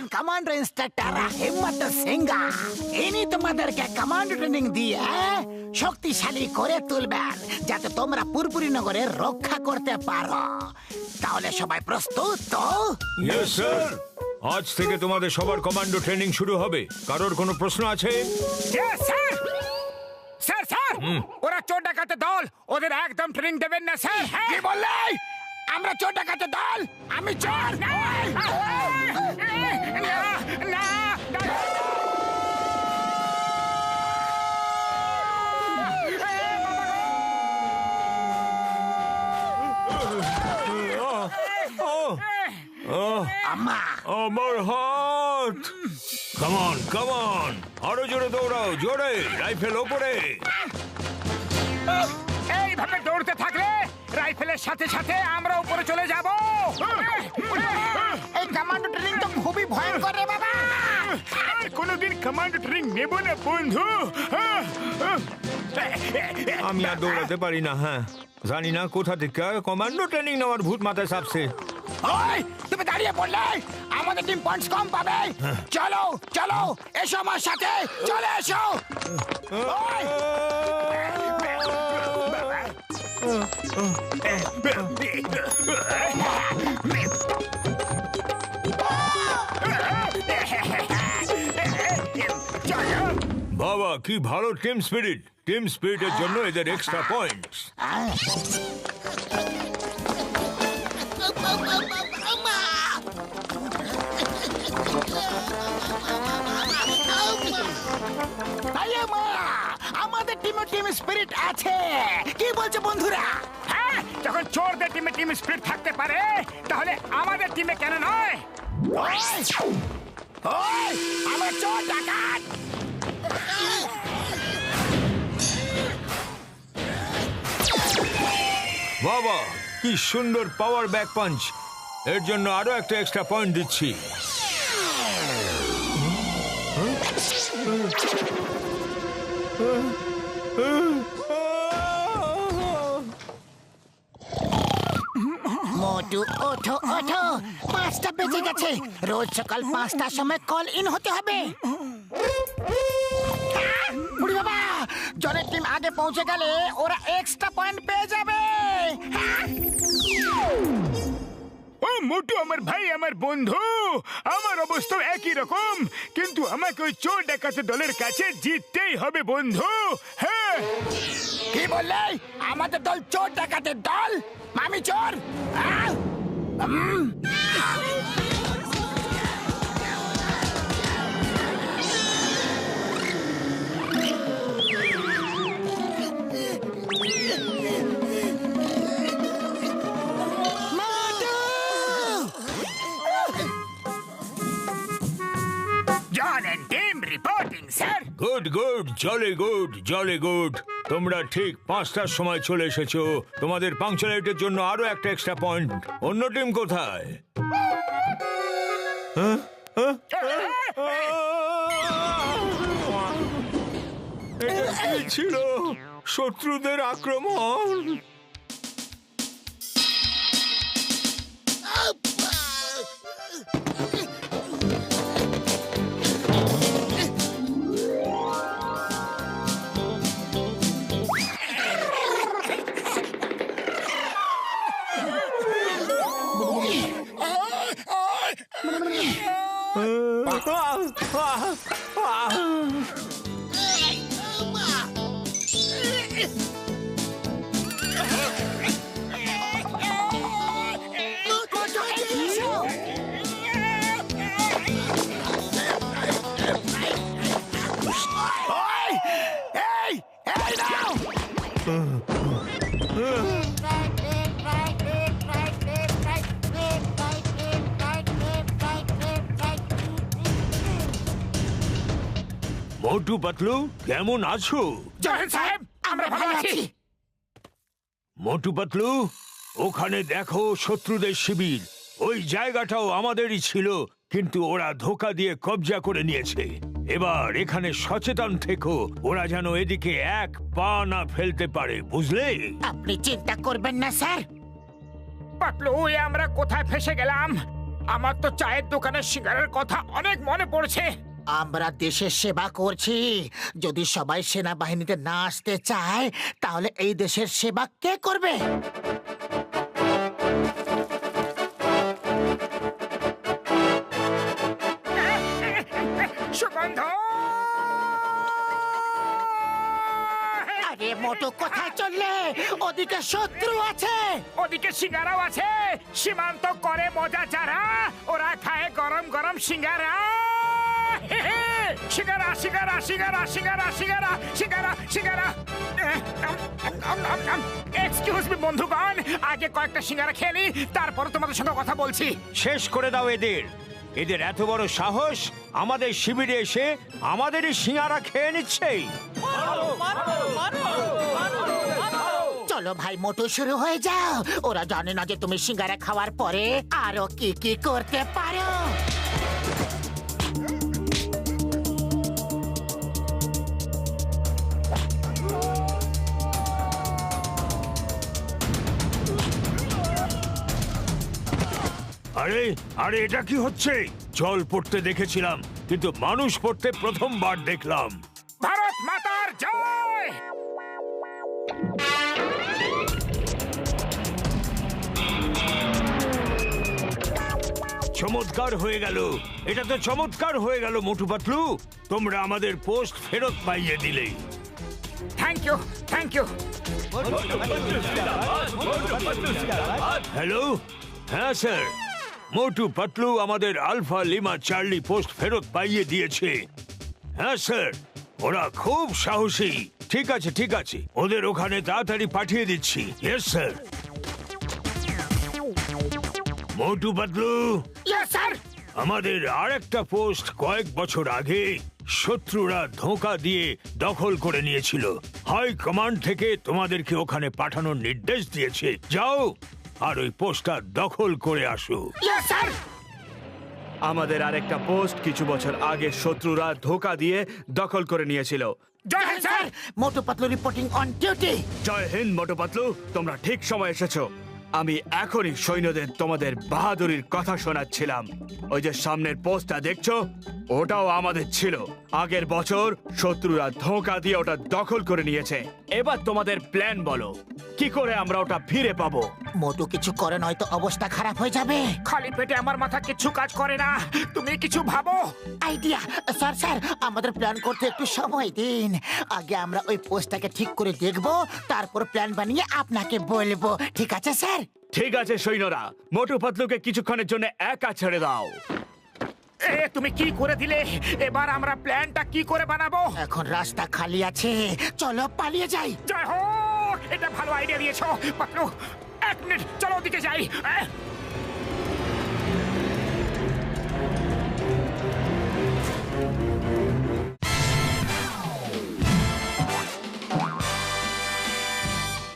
হলেন commando instructor হিম্মত সিংহা। ইনি তোমাদেরকে কমান্ডো ট্রেনিং দিয়ে শক্তিশালী করে তুলবেন, যাতে তোমরা পুরপুরি নগরের রক্ষা করতে পারো। তাহলে সবাই প্রস্তুত তো? Yes sir. আজ থেকে তোমাদের সবার কমান্ডো ট্রেনিং শুরু হবে। কারোর কোনো প্রশ্ন আছে? স্যার স্যার স্যার, ওরা চোর ডাকাতের দল, ওদের একদম ট্রেনিং দেবেন না স্যার। কি বললে? আমরা চোর ডাকাতের দল? আমি চোর? আম্মা, আমার হাত! কামন কামন, আরো জোরে দৌড়াও, জোরে, রাইফেল ওপরে। এইভাবে দৌড়তে থাকলে রাইফেলের সাথে সাথে আমরা উপরে চলে যাব। এই কমান্ডো ট্রেনিং তো খুবই ভয়ঙ্কর রে বাবা। আর কোনোদিন কমান্ডো ট্রেনিং নেব না বন্ধু। আমি আর দৌড়াতে পারি না। হ্যাঁ, জানি না কোথা থেকে কমান্ডো ট্রেনিং নেওয়ার ভূত মাথায় চাপছে। ওই, তুমি দাঁড়িয়ে পড়লে আমাদের টিম পয়েন্টস কম পাবে। চলো চলো, এসো আমার সাথে, চলে এসো। ওই, বাবা, কি ভালো টিম স্পিরিট! টিম স্পিরিটের জন্য এদের এক্সট্রা পয়েন্টস। আমাদের টিমে টিম স্পিরিট আছে। কি বলছো বন্ধুরা? হ্যাঁ, যখন চোরদের টিমে টিম স্পিরিট থাকতে পারে, তাহলে আমাদের টিমে কেন নয়? ওই, ওই, আমরা চোর ডাকাত। বাবা, কি সুন্দর পাওয়ার ব্যাক পাঞ্চ! এর জন্য আরো একটা এক্সট্রা পয়েন্ট দিচ্ছি। মোটু ওঠো ওঠো, 5টা বেজে গেছে। রোজ সকাল 5টার সময় কল ইন হতে হবে। বুড়ি বাবা, জনের টিম আগে পৌঁছে গেলে ওরা এক্সট্রা পয়েন্ট পেয়ে যাবে। ও মোটু আমার ভাই, আমার বন্ধু, আমার অবস্থা একই রকম, কিন্তু আমাকে ওই চোর ডাকাতের দলের কাছে জিততেই হবে বন্ধু। হ্যাঁ, কি বললে? আমাদের দল চোর ডাকাতের দল? আমি চোর? John and team reporting sir. Good good, jolly good, jolly good. তোমরা ঠিক 5টার সময় চলে এসেছো। তোমাদের পাংচুয়ালিটির জন্য আরো একটা এক্সট্রা পয়েন্ট। অন্য টিম কোথায়? এটা কি ছিল? শত্রুদের আক্রমণ! মোটু পাতলু, কেমন আছো? জয় সাহেব, আমরা ভালো আছি। মোটু পাতলু, ওখানে দেখো শত্রুদের শিবির। ওই জায়গাটাও আমাদেরই ছিল, কিন্তু ওরা ধোঁকা দিয়ে কবজা করে নিয়েছে। এবার এখানে সচেতন থেকো, ওরা যেন এদিকে এক পা না ফেলতে পারে, বুঝলে? আপনি চিন্তা করবেন না স্যার। পাতলু, আমরা কোথায় ফেসে গেলাম? আমার তো চায়ের দোকানের সিঙ্গারের কথা অনেক মনে পড়ছে। আমরা দেশের সেবা করছি, যদি সবাই সেনাবাহিনীতে না আসতে চায় তাহলে এই দেশের সেবা কে করবে? সুগন্ধ! আরে মোটু কোথায় চললে? ওদিকে শত্রু আছে। ওদিকে সিঙ্গারাও আছে। সীমান্ত করে মজা যারা, ওরা খায় গরম গরম সিঙ্গারা। সিঙ্গারা সিঙ্গারা সিঙ্গারা সিঙ্গারা সিঙ্গারা সিঙ্গারা সিঙ্গারা। এক্সকিউজ মি বন্ধুগণ, আগে কয়েকটা সিঙ্গারা খেয়ে নি, তারপর তোমাদের সঙ্গে কথা বলছি। শেষ করে দাও এদের। এদের এত বড় সাহস আমাদের শিবিরে এসে আমাদেরই সিঙ্গারা খেয়ে নিচ্ছে। চলো ভাই মোটু, শুরু হয়ে যাও। ওরা জানে না যে তুমি সিঙ্গারা খাওয়ার পরে আরো কি কি করতে পারো। আরে আরে এটা কি হচ্ছে? জল পড়তে দেখেছিলাম, কিন্তু মানুষ পড়তে প্রথমবার দেখলাম। ভারত মাতার জয়! চমৎকার হয়ে গেল, এটা তো চমৎকার হয়ে গেল মোটু পাতলু। তোমরা আমাদের পোস্ট ফেরত পাইয়ে দিলে। Thank you, thank you. Hello, হ্যাঁ স্যার, মোটু পাতলু আমাদের আলফা লিমা চার্লি পোস্ট ফেরত পাইয়ে দিয়েছে। হ্যাঁ স্যার, ওরা খুব সাহসী। ঠিক আছে ঠিক আছে, ওদের ওখানে তাড়াতাড়ি পাঠিয়ে দিচ্ছি। Yes sir. Motu Patlu, yes sir. আমাদের আরেকটা পোস্ট কয়েক বছর আগে শত্রুরা ধোঁকা দিয়ে দখল করে নিয়েছিল। হাই কমান্ড থেকে তোমাদেরকে ওখানে পাঠানোর নির্দেশ দিয়েছে। যাও আর ওই পোস্টটা দখল করে আসো। Yes sir. আমাদের আরেকটা পোস্ট কিছু বছর আগে শত্রুরা ধোঁকা দিয়ে দখল করে নিয়েছিল। জয় হিন্দ sir. Motu Patlu reporting on duty. জয় হিন্দ মোটু পাতলু, তোমরা ঠিক সময় এসেছো। আমি এখনই সৈন্যদের তোমাদের বাহাদুরির কথা শোনাচ্ছিলাম। ওই যে সামনের পোস্টটা দেখছো, ওটাও আমাদের ছিল। আগের বছর শত্রুরা ধোঁকা দিয়ে ওটা দখল করে নিয়েছে। এবার তোমাদের প্ল্যান বলো, কি করে আমরা ওটা ফিরে পাবো? মোটু কিছু করে নয়তো অবস্থা খারাপ হয়ে যাবে। খালি পেটে আমার মাথা কিছু কাজ করে না, তুমি কিছু ভাবো। Idea sir. স্যার, আমাদের প্ল্যান করতে একটু সময় দিন। আগে আমরা ওই পোস্টটাকে ঠিক করে দেখব, তারপর প্ল্যান বানিয়ে আপনাকে বলবো। ঠিক আছে স্যার? ঠিক আছে সৈন্যরা, মোটু পাতলুকে কিছুক্ষণের জন্য একা ছেড়ে দাও। এ তুমি কি করে দিলে? এবার আমরা প্ল্যানটা কি করে বানাবো? এখন রাস্তা খালি আছে, চলো পালিয়ে যাই। জয় হোক, এটা ভালো আইডিয়া দিয়েছো পাতলু। এক মিনিট, চলো ওদিকে যাই।